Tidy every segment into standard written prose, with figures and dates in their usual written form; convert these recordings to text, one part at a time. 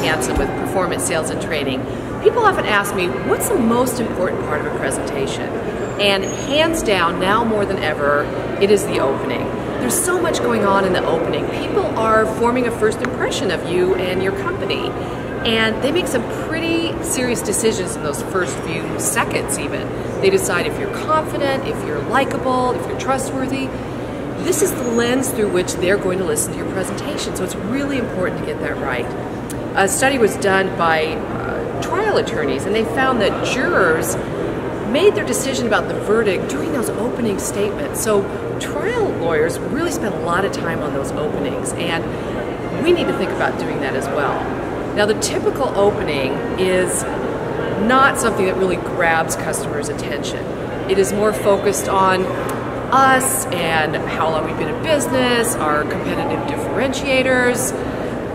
Hansen with Performance Sales and Training. People often ask me, what's the most important part of a presentation? And hands down, now more than ever, it is the opening. There's so much going on in the opening. People are forming a first impression of you and your company. And they make some pretty serious decisions in those first few seconds even. They decide if you're confident, if you're likable, if you're trustworthy. This is the lens through which they're going to listen to your presentation, so it's really important to get that right. A study was done by trial attorneys, and they found that jurors made their decision about the verdict during those opening statements. So trial lawyers really spend a lot of time on those openings, and we need to think about doing that as well. Now, the typical opening is not something that really grabs customers' attention. It is more focused on us and how long we've been in business, our competitive differentiators,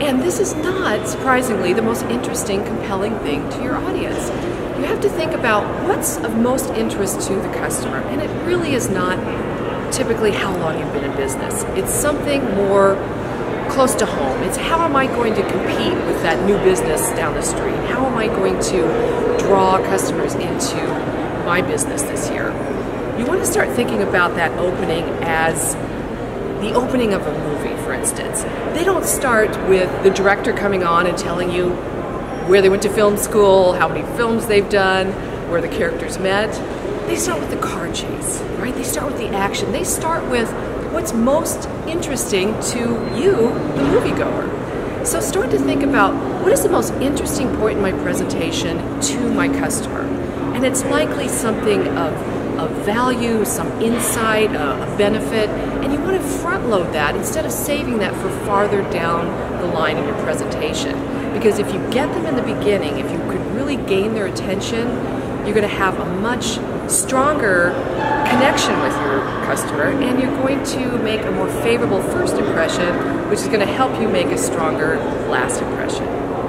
and this is not, surprisingly, the most interesting, compelling thing to your audience. You have to think about what's of most interest to the customer, and it really is not typically how long you've been in business. It's something more close to home. It's how am I going to compete with that new business down the street? How am I going to draw customers into my business this year? You want to start thinking about that opening as the opening of a movie, for instance. They don't start with the director coming on and telling you where they went to film school, how many films they've done, where the characters met. They start with the car chase, right? They start with the action. They start with what's most interesting to you, the moviegoer. So start to think about what is the most interesting point in my presentation to my customer. And it's likely something of value, some insight, a benefit, and you want to front load that instead of saving that for farther down the line in your presentation. Because if you get them in the beginning, if you could really gain their attention, you're going to have a much stronger connection with your customer, and you're going to make a more favorable first impression, which is going to help you make a stronger last impression.